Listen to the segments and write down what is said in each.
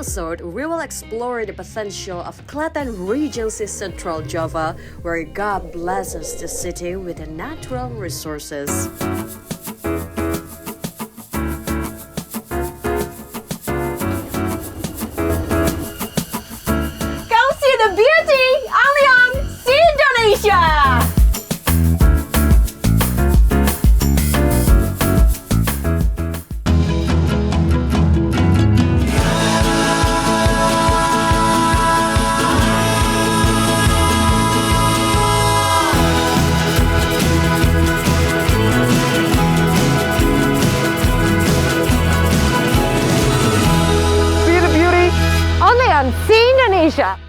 episode, we will explore the potential of Klaten Regency, Central Java, where God blesses the city with the natural resources. Come see the beauty only on See Indonesia! Only on See Indonesia.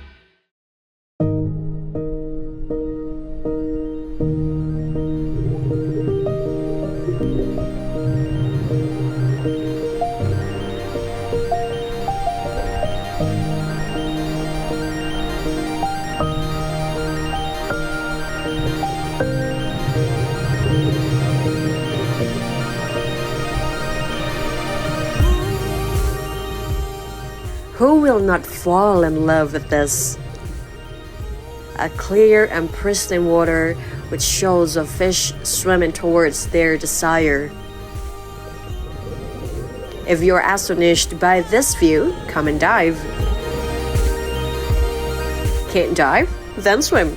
Who will not fall in love with this? A clear and pristine water with shoals of fish swimming towards their desire. If you're astonished by this view, come and dive. Can't dive? Then swim.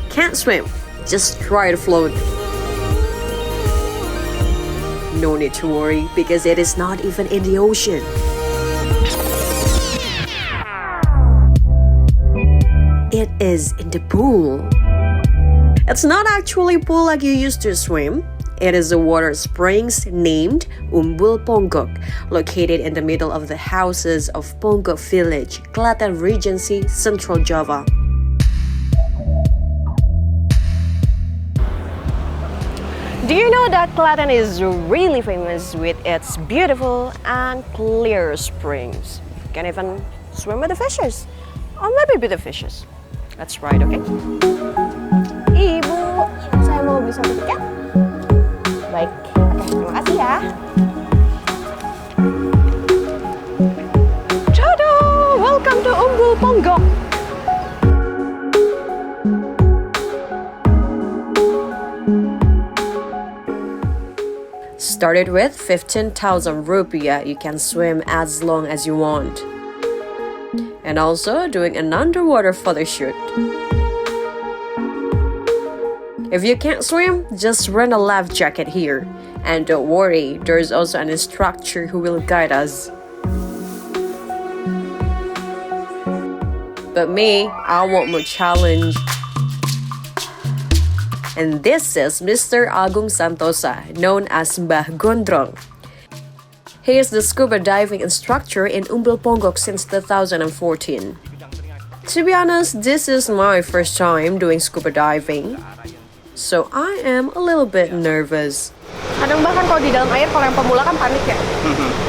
Can't swim? Just try to float. No need to worry because it is not even in the ocean. It is in the pool. It's not actually a pool like you used to swim. It is a water springs named Umbul Ponggok, located in the middle of the houses of Ponggok village, Klaten Regency, Central Java. Do you know that Klaten is really famous with its beautiful and clear springs? You can even swim with the fishes, or maybe with the fishes. That's right, okay? Ibu, saya mau beli sertifikat. Baik, oke, terima kasih ya. Tada! Welcome to Umbul Ponggok. Started with 15,000 rupiah, you can swim as long as you want. And also doing an underwater photo shoot. If you can't swim, just rent a life jacket here. And don't worry, there's also an instructor who will guide us. But me, I want more challenge. And this is Mr. Agung Santosa, known as Mbah Gondrong. He is the scuba diving instructor in Umbul Ponggok since 2014. To be honest, this is my first time doing scuba diving, so I am a little bit nervous. Kadang bahkan kalau di dalam air, kalau yang pemula kan panik ya.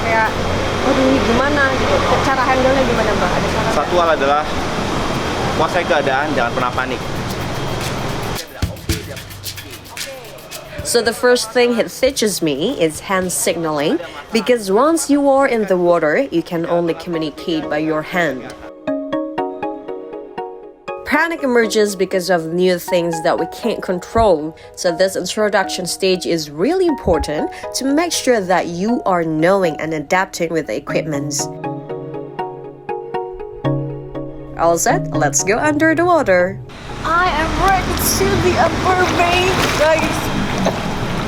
Kayak, aduh ini gimana gitu. Cara handle-nya gimana Mbak? Ada saran? Satu hal adalah kuasai keadaan, jangan pernah panik. So the first thing he teaches me is hand signaling, because once you are in the water, you can only communicate by your hand. Panic emerges because of new things that we can't control, so this introduction stage is really important to make sure that you are knowing and adapting with the equipments. All set, let's go under the water. I am ready to the upper bay, guys.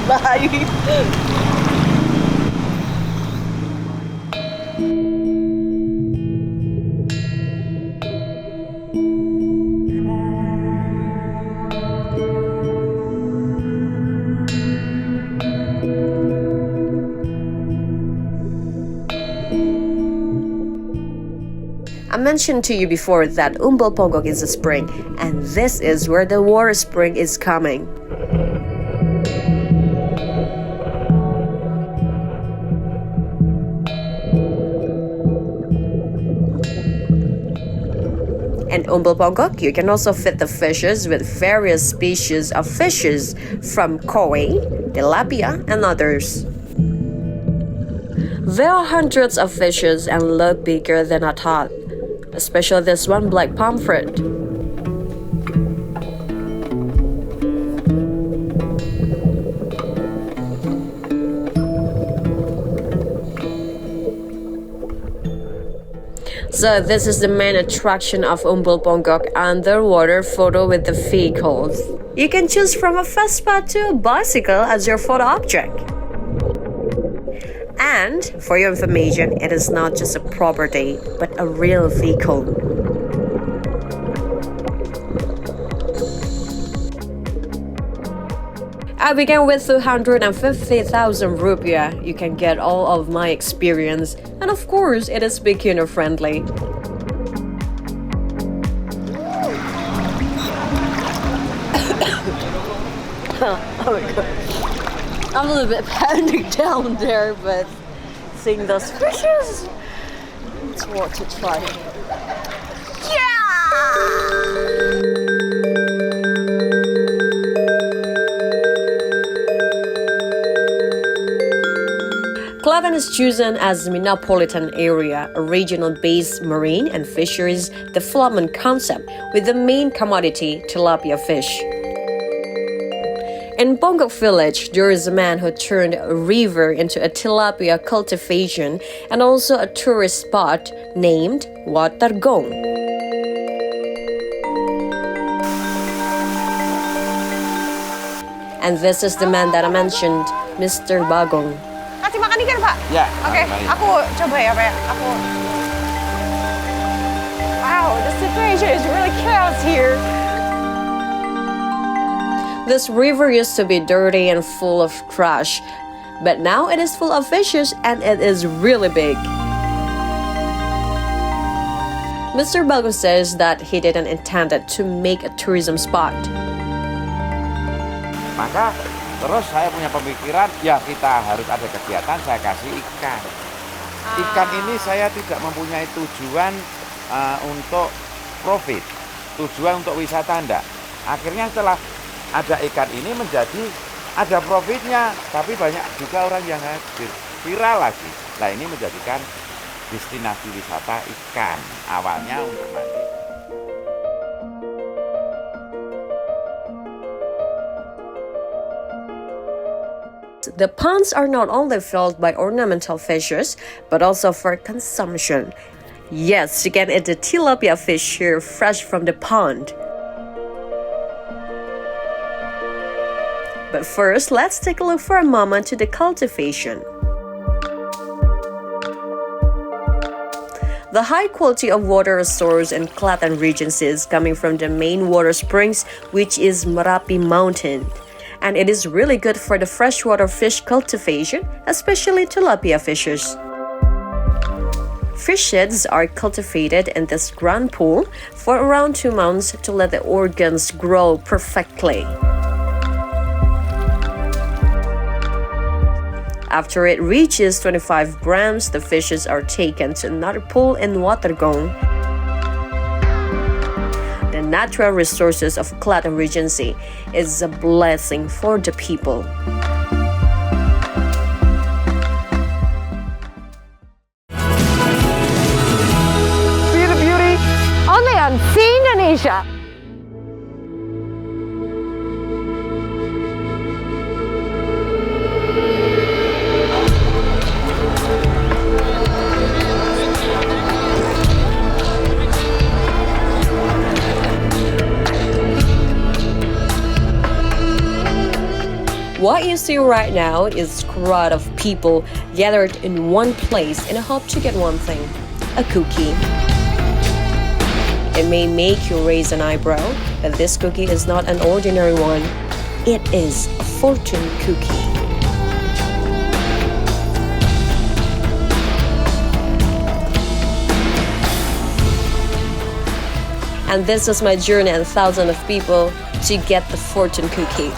Bye. I mentioned to you before that Umbul Ponggok is a spring, and this is where the water spring is coming. In Umbul Ponggok, you can also feed the fishes with various species of fishes from koi, tilapia, and others. There are hundreds of fishes and look bigger than I thought, especially this one black palm fruit. So this is the main attraction of Umbul Ponggok, underwater photo with the vehicles. You can choose from a Vespa to a bicycle as your photo object. And for your information, it is not just a property, but a real vehicle. I began with 250,000 rupiah. You can get all of my experience, and of course, it is beginner friendly. Oh my god. I'm a little bit panicked down there, but seeing those fishes, it's worth to try. Klaten is chosen as Metropolitan Area, a regional-based marine and fisheries development concept with the main commodity tilapia fish. In Ponggok village, there is a man who turned a river into a tilapia cultivation and also a tourist spot named Watergong. And this is the man that I mentioned, Mr. Bagong. Kasih makan ikan, Pak? Ya. Oke, aku coba ya, Pak. Wow, the situation is really chaos here. This river used to be dirty and full of trash, but now it is full of fishes and it is really big. Mr. Bagong says that he didn't intend it to make a tourism spot. Maka terus saya punya pemikiran, ya kita harus ada kegiatan, saya kasih ikan. Ikan ini saya tidak mempunyai tujuan untuk profit, tujuan untuk wisata enggak. Akhirnya setelah ada ikan ini menjadi ada profitnya, tapi banyak juga orang yang hadir, viral lagi. Nah ini menjadikan destinasi wisata ikan, awalnya untuk mandi. The ponds are not only filled by ornamental fishes, but also for consumption. Yes, you can eat the tilapia fish here fresh from the pond. But first, let's take a look for a moment to the cultivation. The high quality of water source in Klaten Regency is coming from the main water springs, which is Merapi Mountain. And it is really good for the freshwater fish cultivation, especially tilapia fishes. Fish sheds are cultivated in this grand pool for around 2 months to let the organs grow perfectly. After it reaches 25 grams, the fishes are taken to another pool in Watergong. The natural resources of Klaten Regency is a blessing for the people. See the beauty only on See Indonesia. What you see right now is a crowd of people gathered in one place in a hope to get one thing, a cookie. It may make you raise an eyebrow, but this cookie is not an ordinary one. It is a fortune cookie. And this is my journey and thousands of people to get the fortune cookie.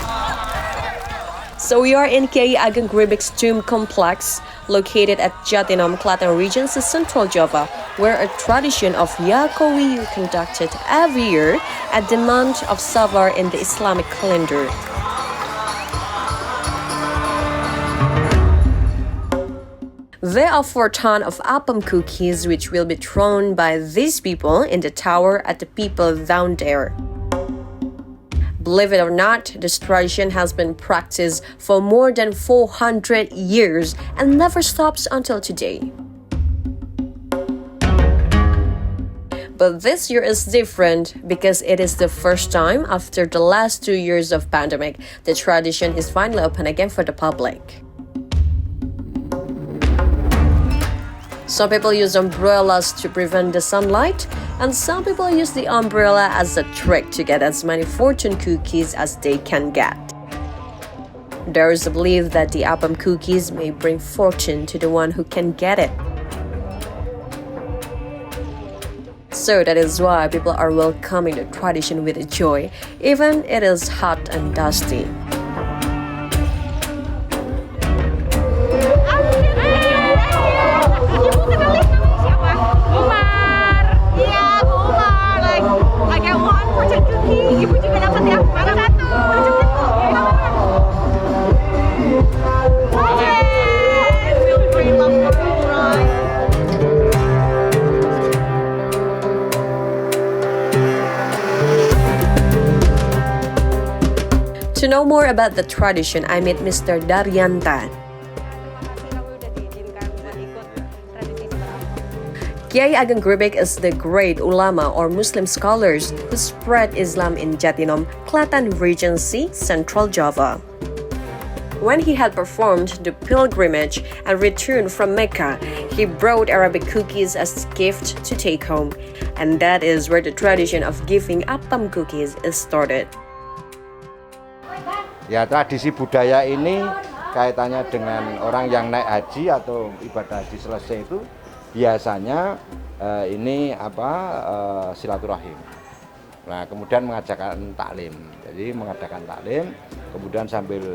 So we are in Kiai Ageng Gribek's tomb complex, located at Jatinam, Klaten Regency, Central Java, where a tradition of Yaa Qowiyyu conducted every year at the month of Safar in the Islamic calendar. There are 4 tons of appam cookies which will be thrown by these people in the tower at the people down there. Believe it or not, this tradition has been practiced for more than 400 years and never stops until today. But this year is different because it is the first time after the last 2 years of pandemic, the tradition is finally open again for the public. Some people use umbrellas to prevent the sunlight, and some people use the umbrella as a trick to get as many fortune cookies as they can get. There is a belief that the appam cookies may bring fortune to the one who can get it. So that is why people are welcoming the tradition with joy, even it is hot and dusty. To know more about the tradition, I met Mr. Daryanta. Kiai Ageng Grebek is the great ulama or Muslim scholars who spread Islam in Jatinong, Klaten Regency, Central Java. When he had performed the pilgrimage and returned from Mecca, he brought Arabic cookies as a gift to take home. And that is where the tradition of giving appam cookies is started. Ya, tradisi budaya ini kaitannya dengan orang yang naik haji atau ibadah haji selesai itu biasanya silaturahim. Nah, kemudian mengadakan taklim. Jadi mengadakan taklim, kemudian sambil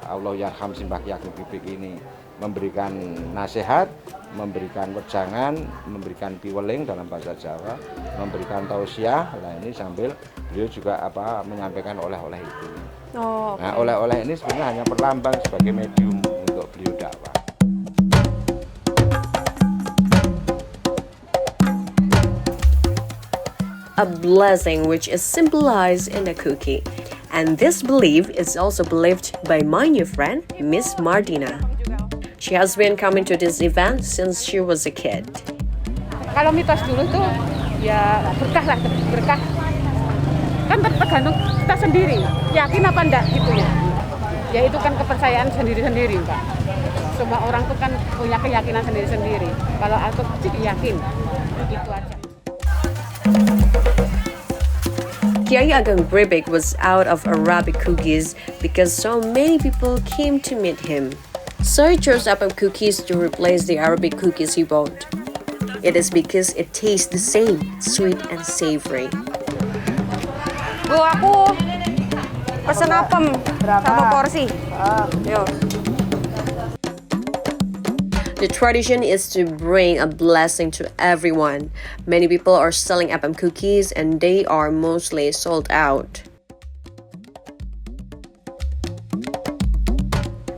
Allah yarham simbah Yaa Qowiyyu ini memberikan nasihat, memberikan wejangan, memberikan piweling dalam bahasa Jawa, memberikan tausiah. Nah, ini sambil beliau juga menyampaikan oleh-oleh itu. Oh, okay. Nah, oleh-oleh ini sebenarnya hanya perlambang sebagai medium untuk beliau dakwah. A blessing which is symbolized in the cookie. And this belief is also believed by my new friend, Miss Martina. She has been coming to this event since she was a kid. Kalau mitos dulu tuh ya berkah lah, berkah. Kan tergantung kita sendiri, yakin apa enggak gitu ya. Ya itu kan kepercayaan sendiri-sendiri, Pak. Semua orang tuh kan punya keyakinan sendiri-sendiri. Kalau aku sih yakin, gitu aja. Kiai Ageng Grebek was out of Arabic cookies because so many people came to meet him. So he chose appam cookies to replace the Arabic cookies he bought. It is because it tastes the same, sweet and savory. Bu, aku pesen appam sama porsi. Yo. The tradition is to bring a blessing to everyone. Many people are selling appam cookies and they are mostly sold out.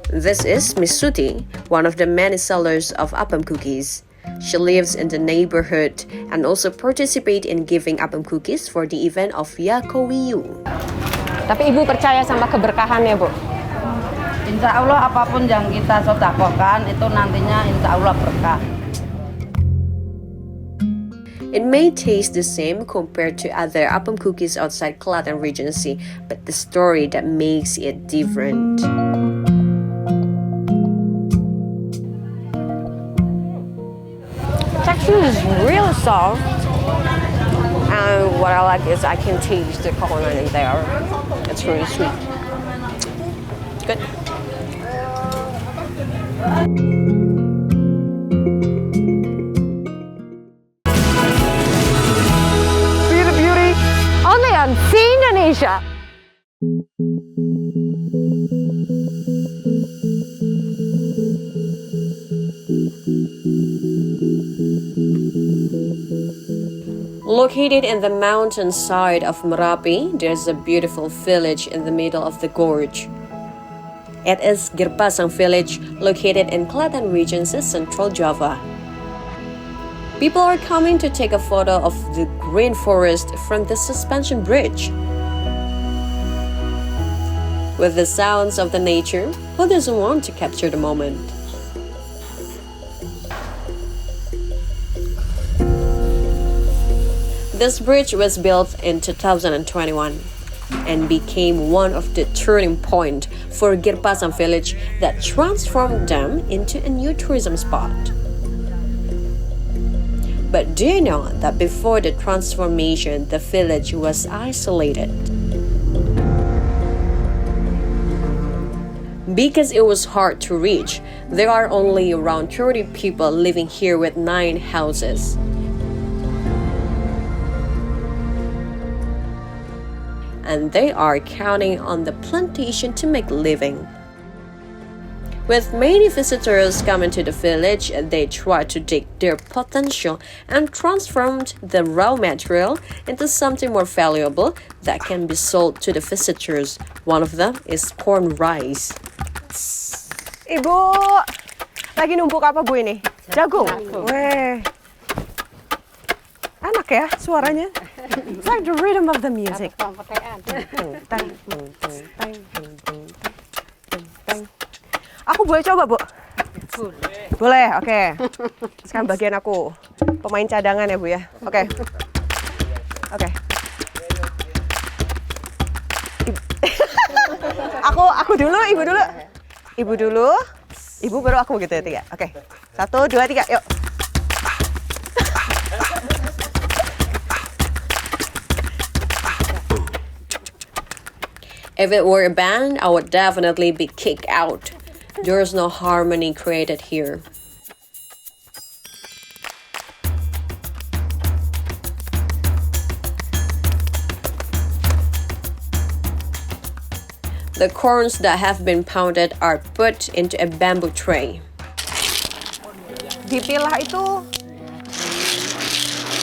This is Miss Suti, one of the many sellers of appam cookies. She lives in the neighborhood and also participate in giving appam cookies for the event of Yaa Qowiyyu. Tapi Ibu percaya sama keberkahannya, Bu? Insya Allah apapun yang kita sedekahkan itu nantinya insya Allah berkah. It may taste the same compared to other appam cookies outside Klaten Regency, but the story that makes it different. Texture is real soft. And what I like is I can taste the coconut in there. It's really sweet. Good. Beauty, only on See Indonesia. Located in the mountainside of Merapi, there's a beautiful village in the middle of the gorge. It is Girpasang village located in Klaten Regency, Central Java. People are coming to take a photo of the green forest from the suspension bridge. With the sounds of the nature, who doesn't want to capture the moment? This bridge was built in 2021 and became one of the turning point for Girpasang village that transformed them into a new tourism spot. But do you know that before the transformation, the village was isolated? Because it was hard to reach, there are only around 30 people living here with 9 houses. And they are counting on the plantation to make a living. With many visitors coming to the village, they try to dig their potential and transform the raw material into something more valuable that can be sold to the visitors. One of them is corn rice. Ibu, lagi numpuk apa Bu ini? Jagung? Weh. Enak ya suaranya? It's like the rhythm of the music. Aku boleh coba, Bu? Boleh, oke. Sekarang bagian aku. Pemain cadangan ya, Bu ya? Oke. Oke. Aku dulu, Ibu dulu. Ibu dulu. Ibu baru aku gitu ya, 3. Oke. 1, 2, 3, yuk. If it were a band, I would definitely be kicked out. There's no harmony created here. The corns that have been pounded are put into a bamboo tray. Dipilah itu.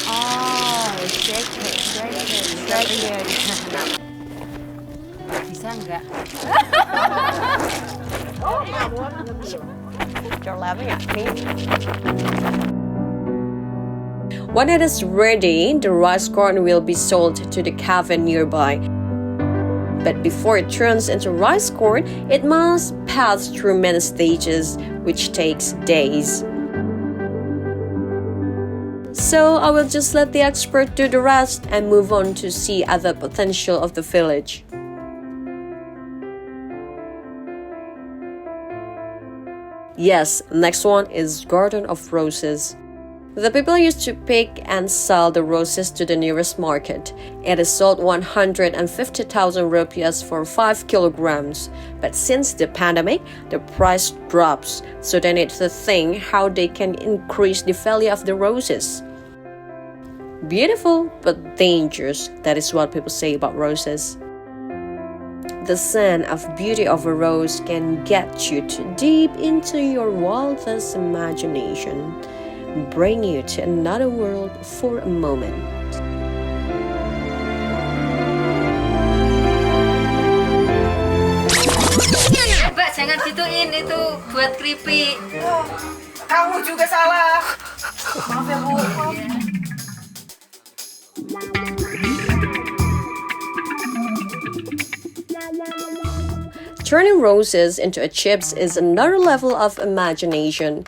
Oh, shake it. Bisa nggak? You're laughing at me. When it is ready, the rice corn will be sold to the cafe nearby. But before it turns into rice corn, it must pass through many stages, which takes days. So I will just let the expert do the rest and move on to see other potential of the village. Yes, next one is Garden of Roses. The people used to pick and sell the roses to the nearest market. It is sold 150,000 rupiahs for 5 kilograms. But since the pandemic, the price drops. So they need to think how they can increase the value of the roses. Beautiful but dangerous. That is what people say about roses. The scent of beauty of a rose can get you too deep into your wildest imagination, bring you to another world for a moment. Mbak, jangan gituin, itu buat keripik. Kamu juga salah. Maaf ya, Bu. Turning roses into chips is another level of imagination.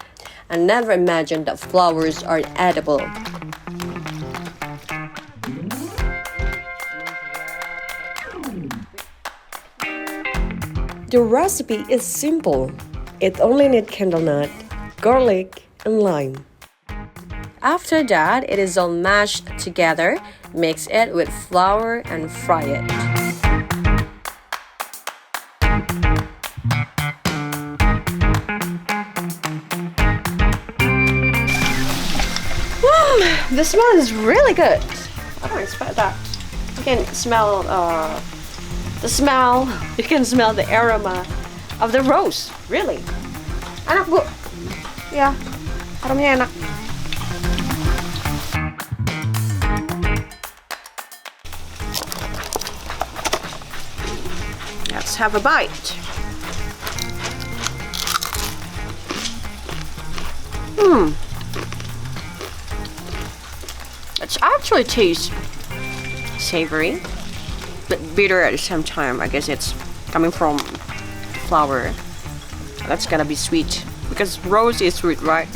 I never imagined that flowers are edible. The recipe is simple. It only needs candle nut, garlic, and lime. After that, it is all mashed together. Mix it with flour and fry it. The smell is really good. I don't expect that. You can smell the smell. You can smell the aroma of the rose. Really. Enak, Bu. Ya, aromanya enak. Let's have a bite. It's actually tastes savory, but bitter at the same time. I guess it's coming from flour. That's gonna be sweet because rose is sweet, right?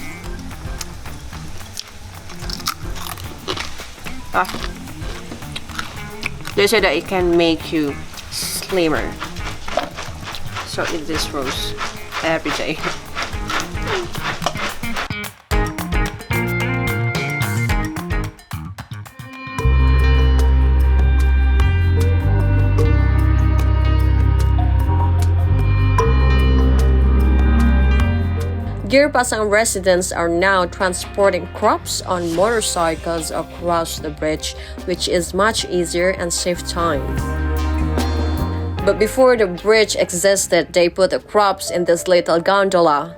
They say that it can make you slimmer. So eat this rose every day. Girpasang residents are now transporting crops on motorcycles across the bridge, which is much easier and save time. But before the bridge existed, they put the crops in this little gondola.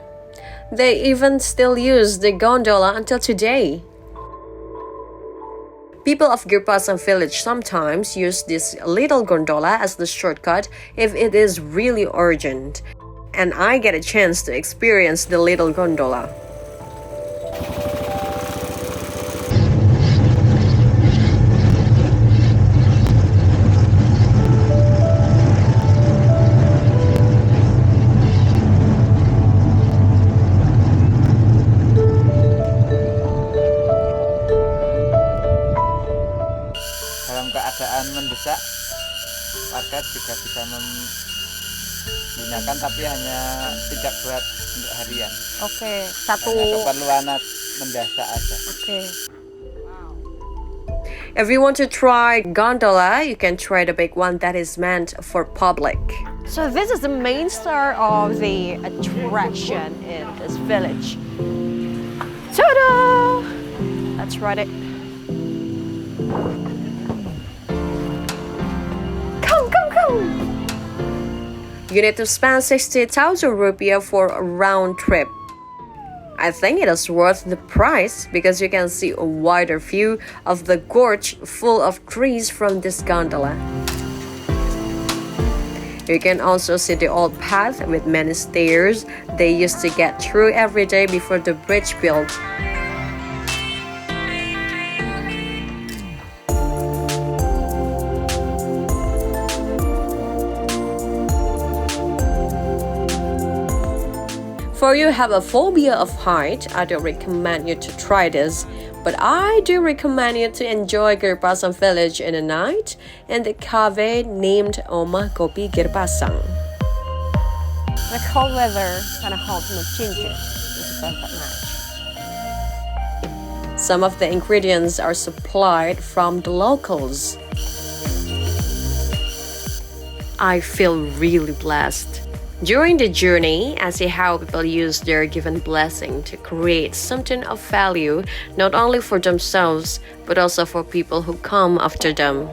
They even still use the gondola until today. People of Girpasang village sometimes use this little gondola as the shortcut if it is really urgent. And I get a chance to experience the little gondola. Dalam keadaan mendesak, warga juga bisa menggunakan, tapi hanya tidak buat untuk harian. Oke, Hanya keperluan mendesak aja. Oke. If you want to try gondola, you can try the big one that is meant for public. So this is the main star of the attraction in this village. Ta-da! Let's ride it. Come! You need to spend 60,000 rupiah for a round trip. I think it is worth the price because you can see a wider view of the gorge full of trees from this gondola. You can also see the old path with many stairs they used to get through every day before the bridge built. For you have a phobia of height, I don't recommend you to try this, but I do recommend you to enjoy Girpasang village in the night in the cafe named Oma Kopi Girpasang. The cold weather kind of helps me ginger. It's a perfect match. Some of the ingredients are supplied from the locals. I feel really blessed. During the journey, I see how people use their given blessing to create something of value, not only for themselves, but also for people who come after them.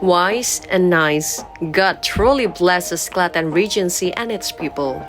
Wise and nice, God truly blesses Klaten Regency and its people.